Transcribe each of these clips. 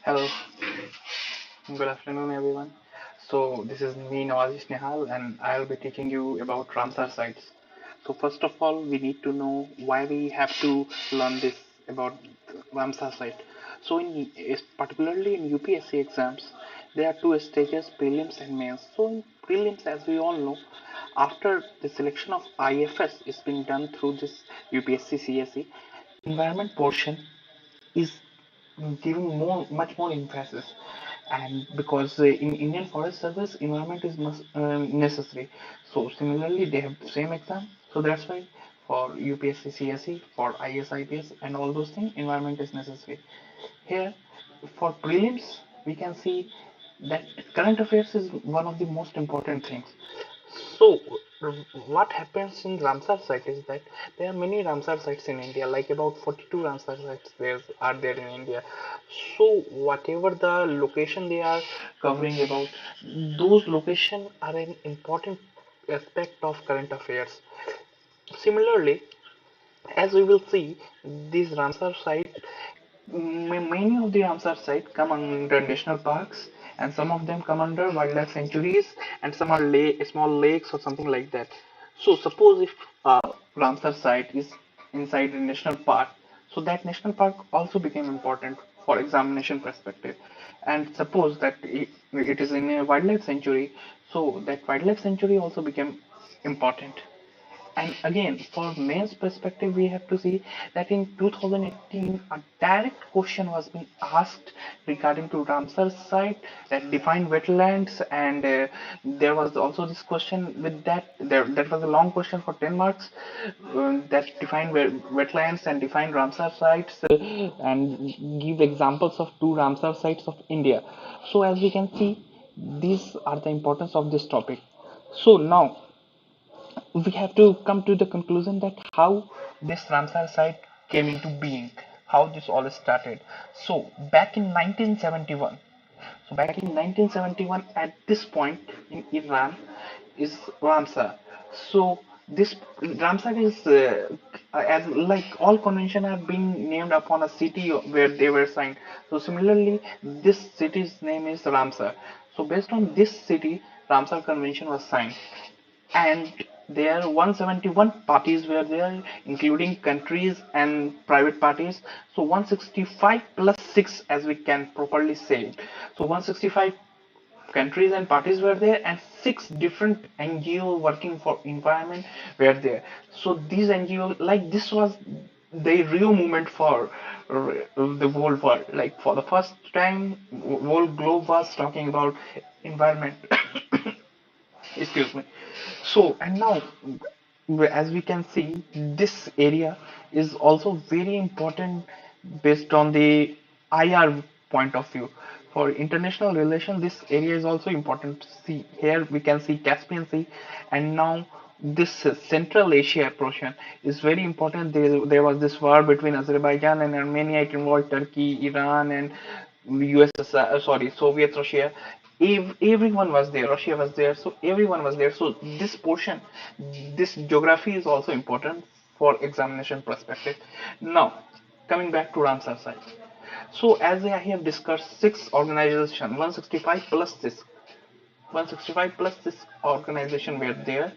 Hello, good afternoon, everyone. So this is me, Nawazish Nehal, and I'll be teaching you about Ramsar sites. So first of all, we need to know why we have to learn this about Ramsar site. So particularly in UPSC exams, there are two stages: prelims and mains. So in prelims, as we all know, after the selection of IFS is being done through this UPSC Cse, environment portion is giving much more emphasis, and because in Indian Forest Service environment is necessary, so similarly they have the same exam, so that's why for UPSC Cse, for IS IPS and all those things, environment is necessary. Here for prelims we can see that current affairs is one of the most important things. So, what happens in Ramsar site is that there are many Ramsar sites in India, like about 42 Ramsar sites there in India. So, whatever the location they are covering about, those locations are an important aspect of current affairs. Similarly, as we will see, these Ramsar site, many of the Ramsar sites come under national parks, and some of them come under wildlife sanctuaries, and some are small lakes or something like that. So suppose if Ramsar site is inside a national park, so that national park also became important for examination perspective. And suppose that it is in a wildlife sanctuary, so that wildlife sanctuary also became important. And again, for men's perspective, we have to see that in 2018, a direct question was being asked regarding to Ramsar site that defined wetlands, and there was also this question with that. That was a long question for 10 marks that defined wetlands and defined Ramsar sites and give examples of two Ramsar sites of India. So as we can see, these are the importance of this topic. So now we have to come to the conclusion that how this Ramsar site came into being, how this all started. So back in 1971, at this point in Iran is Ramsar. So this Ramsar is as like all convention are being named upon a city where they were signed. So similarly, this city's name is Ramsar. So based on this city, Ramsar Convention was signed, and there 171 parties were there, including countries and private parties. So 165 plus 6, as we can properly say it. So 165 countries and parties were there, and 6 different NGO working for environment were there. So these NGO, like, this was the real movement for the whole world. Like, for the first time, whole globe was talking about environment. Excuse me. So, and now, as we can see, this area is also very important based on the IR point of view. For international relations, this area is also important. See, here we can see Caspian Sea, and now this Central Asia portion is very important. There was this war between Azerbaijan and Armenia. It involved Turkey, Iran, and USSR, sorry, Soviet Russia. Everyone was there. Russia was there, so everyone was there. So this portion, this geography is also important for examination perspective. Now, coming back to Ramsar site. So as I have discussed, 6 organizations, 165 plus this, 165 plus this organization were there.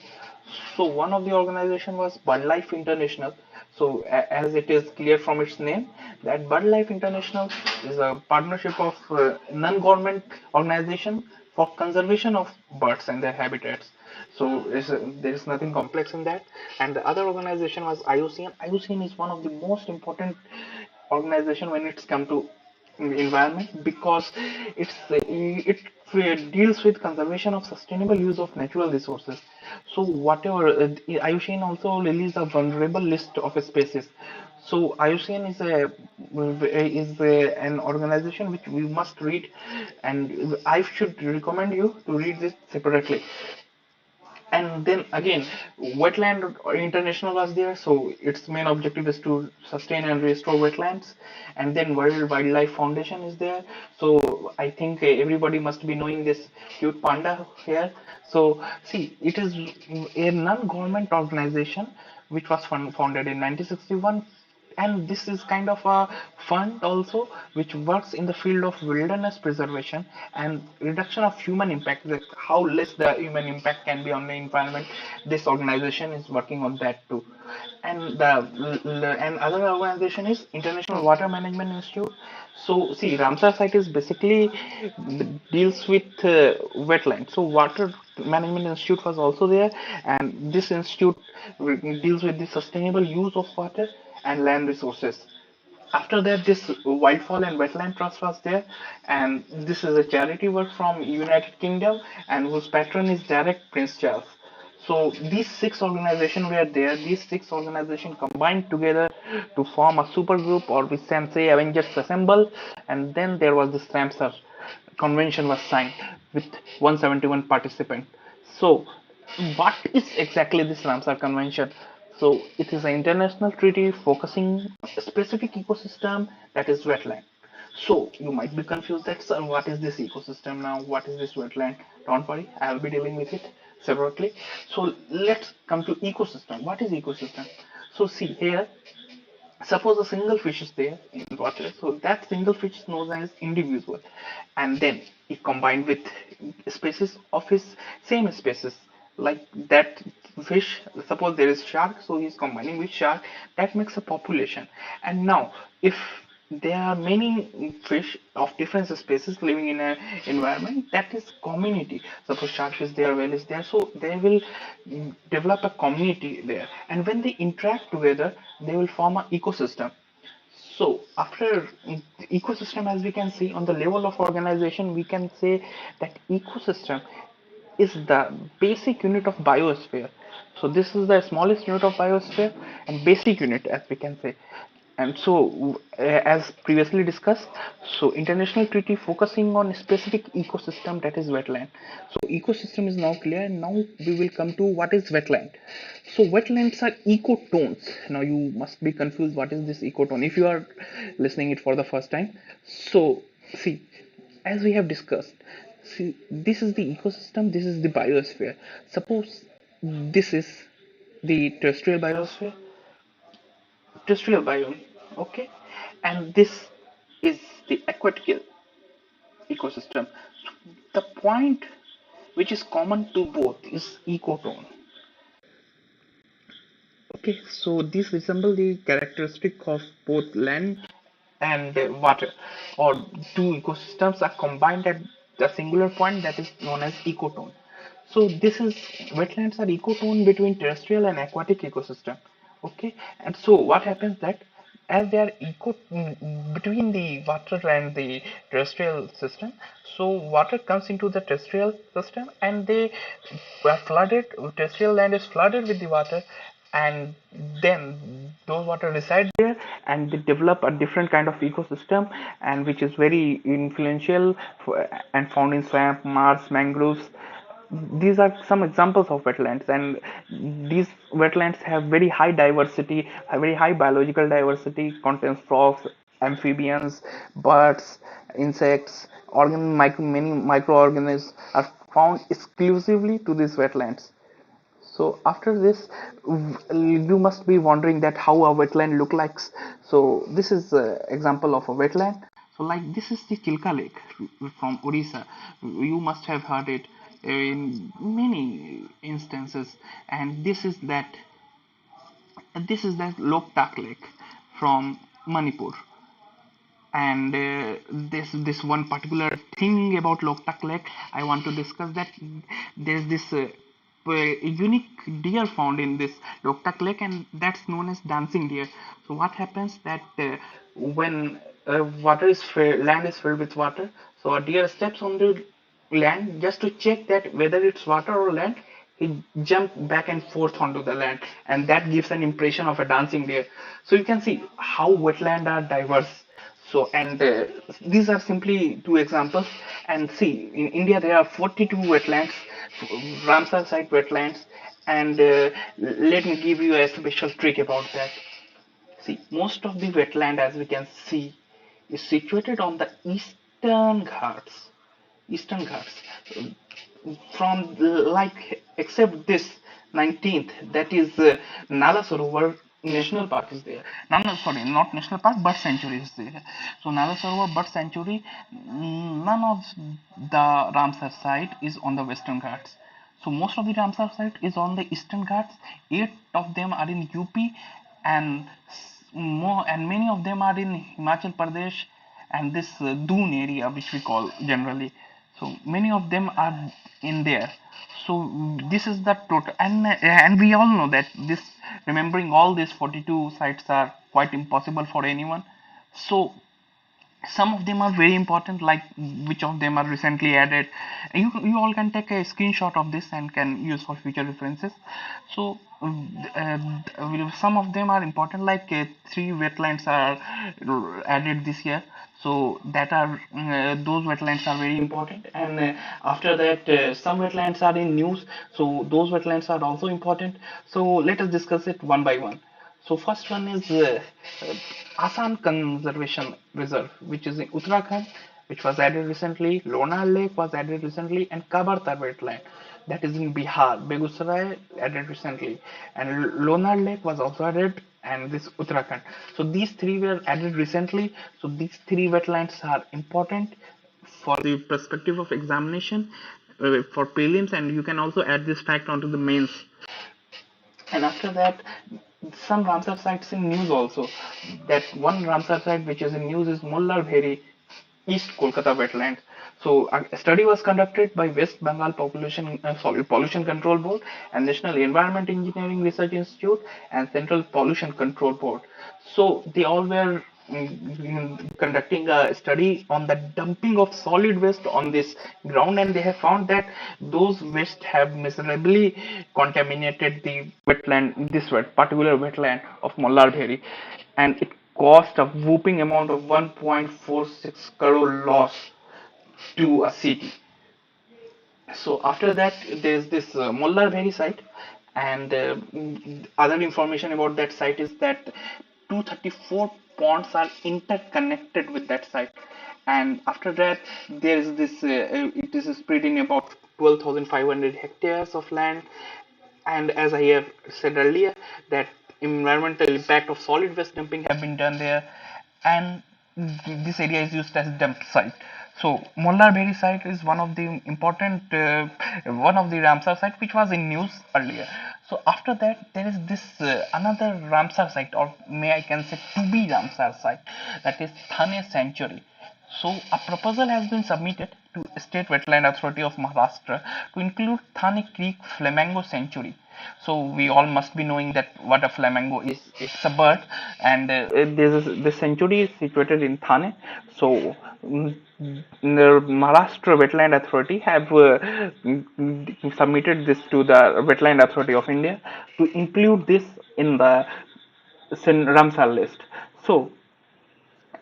So one of the organization was BirdLife International. So as it is clear from its name, that BirdLife International is a partnership of non-government organization for conservation of birds and their habitats. So there is nothing complex in that. And the other organization was IUCN. IUCN is one of the most important organization when it's come to environment, because it deals with conservation of sustainable use of natural resources. So whatever IUCN also released a vulnerable list of species. So IUCN is an organization which we must read, and I should recommend you to read this separately. And then again, Wetland International was there, so its main objective is to sustain and restore wetlands. And then World Wildlife Foundation is there, so I think everybody must be knowing this cute panda here. So see, it is a non-government organization which was founded in 1961 and this is kind of a fund also which works in the field of wilderness preservation and reduction of human impact, like how less the human impact can be on the environment. This organization is working on that too. And and other organization is International Water Management Institute. So see, Ramsar site is basically deals with wetlands. So Water Management Institute was also there, and this institute deals with the sustainable use of water and land resources. After that, this Wildfall and Wetland Trust was there, and this is a charity work from United Kingdom, and whose patron is direct Prince Charles. So these six organizations were there. These six organizations combined together to form a super group, or we can say Avengers Assemble. And then there was this Ramsar Convention was signed with 171 participants. So what is exactly this Ramsar Convention? So it is an international treaty focusing on a specific ecosystem, that is wetland. So you might be confused that, sir, what is this ecosystem now? What is this wetland? Don't worry, I will be dealing with it separately. So let's come to ecosystem. What is ecosystem? So see here, suppose a single fish is there in water, so that single fish is known as individual, and then it combined with species of his same species, like that fish. Suppose there is shark, so he's combining with shark, that makes a population. And now if there are many fish of different species living in an environment, that is community. Suppose shark is there, whale is there, so they will develop a community there, and when they interact together they will form an ecosystem. So after the ecosystem, as we can see on the level of organization, we can say that ecosystem is the basic unit of biosphere. So this is the smallest unit of biosphere and basic unit, as we can say. And so, as previously discussed, so international treaty focusing on specific ecosystem, that is wetland. So ecosystem is now clear. Now we will come to what is wetland. So wetlands are ecotones. Now you must be confused. What is this ecotone? If you are listening it for the first time, so see, as we have discussed, see, this is the ecosystem. This is the biosphere. Suppose this is the terrestrial biome, okay, and this is the aquatic ecosystem. The point which is common to both is ecotone. Okay, so these resemble the characteristic of both land and water, or two ecosystems are combined at the singular point, that is known as ecotone. So this is, wetlands are ecotone between terrestrial and aquatic ecosystem. Okay, and so what happens that as they are between the water and the terrestrial system, so water comes into the terrestrial system and they were flooded, terrestrial land is flooded with the water, and then those water reside there and they develop a different kind of ecosystem, and which is very influential for, and found in swamp, marsh, mangroves. These are some examples of wetlands, and these wetlands have very high diversity, a very high biological diversity, contains frogs, amphibians, birds, insects, many microorganisms are found exclusively to these wetlands. So after this, you must be wondering that how a wetland look like. So this is an example of a wetland. So like this is the Chilka Lake from Odisha. You must have heard it in many instances. And this is that Loktak Lake from Manipur. And this one particular thing about Loktak Lake I want to discuss, that there's this unique deer found in this Loktak Lake, and that's known as dancing deer. So what happens that when land is filled with water, so a deer steps on the land just to check that whether it's water or land. He jump back and forth onto the land, and that gives an impression of a dancing deer. So you can see how wetland are diverse. So, and these are simply two examples. And see, in India there are 42 wetlands, Ramsar site wetlands, and let me give you a special trick about that. See, most of the wetland, as we can see, is situated on the eastern Ghats. Eastern Ghats. From like, except this 19th, that is Nala Sarovar, national park is there. No, no, sorry, not national park, bird sanctuary is there. So Nala Sarovar Bird Sanctuary, none of the Ramsar site is on the Western Ghats. So most of the Ramsar site is on the Eastern Ghats. 8 of them are in UP, and more, and many of them are in Himachal Pradesh and this Doon area, which we call generally. So many of them are in there. So this is the total, and we all know that this, remembering all these 42 sites are quite impossible for anyone. So some of them are very important, like which of them are recently added. You all can take a screenshot of this and can use for future references. So some of them are important, like 3 wetlands are added this year. So that are those wetlands are very important. And after that, some wetlands are in news, so those wetlands are also important. So let us discuss it one by one. So first one is Assam Conservation Reserve, which is in Uttarakhand, which was added recently. Lonar Lake was added recently, and Kabartar wetland, that is in Bihar. Begusarai added recently, and Lonar Lake was also added, and this Uttarakhand. So these three were added recently. So these three wetlands are important for the perspective of examination for prelims, and you can also add this fact onto the mains. And after that, some Ramsar sites in news also. That one Ramsar site which is in news is Mullar Bheri, East Kolkata wetland. So a study was conducted by West Bengal Pollution Control Board and National Environment Engineering Research Institute and Central Pollution Control Board. So they all were conducting a study on the dumping of solid waste on this ground, and they have found that those waste have miserably contaminated the wetland, this particular wetland of Mollar and it cost a whooping amount of 1.46 crore loss to a city. So after that, there's this Mollar site, and other information about that site is that 234 ponds are interconnected with that site. And after that, there is this. It is spread in about 12,500 hectares of land. And as I have said earlier, that environmental impact of solid waste dumping have been done there, and this area is used as dump site. So Mollar site is one of the important, one of the Ramsar site which was in news earlier. So after that, there is this another Ramsar site, or may I can say to be Ramsar site, that is Thane Sanctuary. So a proposal has been submitted to State Wetland Authority of Maharashtra to include Thane Creek Flamingo Sanctuary. So we all must be knowing that what a flamingo is. It's a bird, and this sanctuary is situated in Thane. So the Maharashtra Wetland Authority have submitted this to the Wetland Authority of India to include this in the Ramsar list. So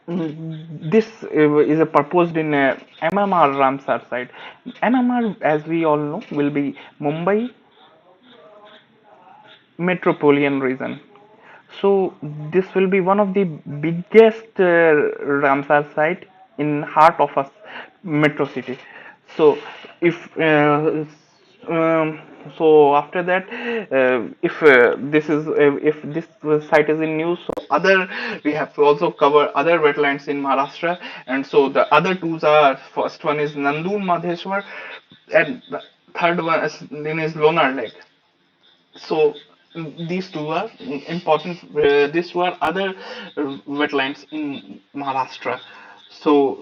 this is a proposed in MMR Ramsar site. MMR, as we all know, will be Mumbai metropolitan region. So this will be one of the biggest Ramsar site in heart of a metro city. So if um, so after that, if if this site is in news, so other, we have to also cover other wetlands in Maharashtra, and so the other two are, first one is Nandun Madheshwar, and the third one is, then is Lonar Lake. So these two are important. These were other wetlands in Maharashtra. So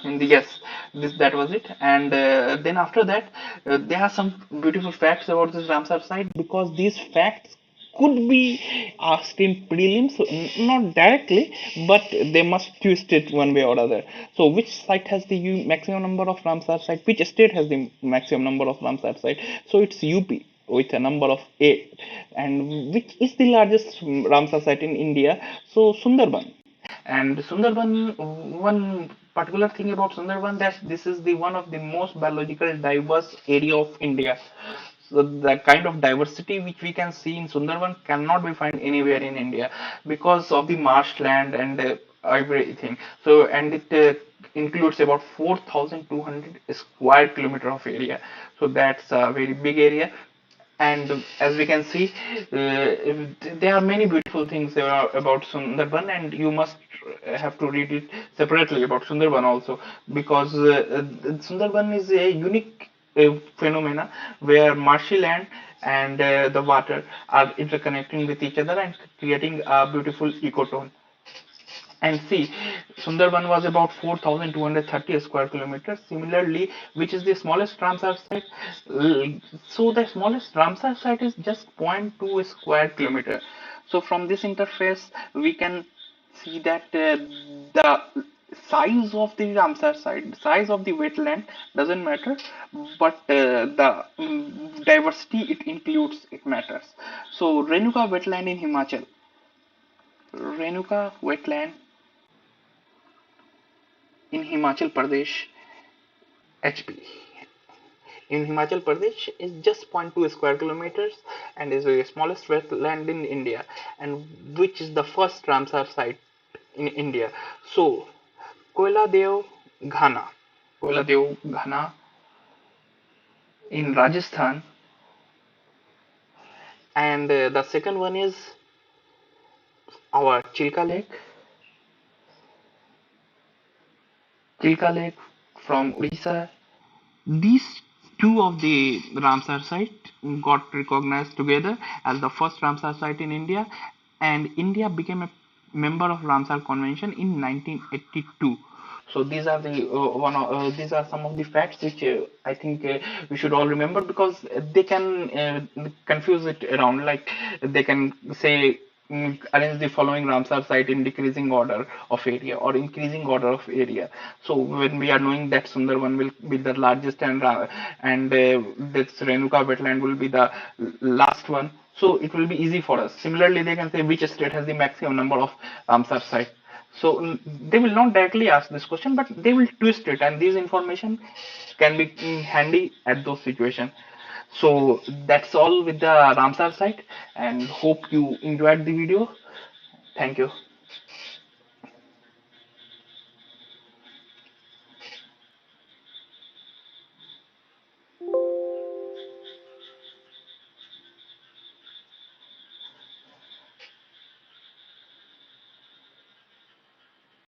yes, this that was it. And then after that, there are some beautiful facts about this Ramsar site, because these facts could be asked in prelims, not directly, but they must twist it one way or other. So which site has the maximum number of Ramsar site? Which state has the maximum number of Ramsar site? So it's UP with a number of 8. And which is the largest Ramsar site in India? So Sundarban. And Sundarban, one particular thing about Sundarban, that this is the one of the most biological diverse area of India. So the kind of diversity which we can see in Sundarban cannot be found anywhere in India, because of the marshland and everything. So and it includes about 4,200 square kilometer of area. So that's a very big area. And as we can see, there are many beautiful things about Sundarban, and you must have to read it separately about Sundarban also, because Sundarban is a unique phenomena where marshy land and the water are interconnecting with each other and creating a beautiful ecotone. And see, Sundarban was about 4,230 square kilometers. Similarly, which is the smallest Ramsar site? So the smallest Ramsar site is just zero point 0.2 square kilometer. So from this interface, we can see that the size of the Ramsar site, size of the wetland doesn't matter, but the diversity it includes, it matters. So Renuka wetland in Himachal. Renuka wetland in Himachal Pradesh, HP. In Himachal Pradesh is just zero point 0.2 square kilometers and is the smallest wetland in India, and which is the first Ramsar site in India. So, Koila Dev Ghana, Koila Dev Ghana in Rajasthan, and the second one is our Chilka Lake from Odisha. These two of the Ramsar site got recognized together as the first Ramsar site in India, and India became a member of Ramsar Convention in 1982. So these are these are some of the facts which I think we should all remember, because they can confuse it around. Like they can say, arrange the following Ramsar site in decreasing order of area or increasing order of area. So when we are knowing that Sundarban will be the largest, and this Renuka wetland will be the last one, so it will be easy for us. Similarly, they can say which state has the maximum number of Ramsar sites. So they will not directly ask this question, but they will twist it, and these information can be handy at those situations. So that's all with the Ramsar site, and hope you enjoyed the video. Thank you.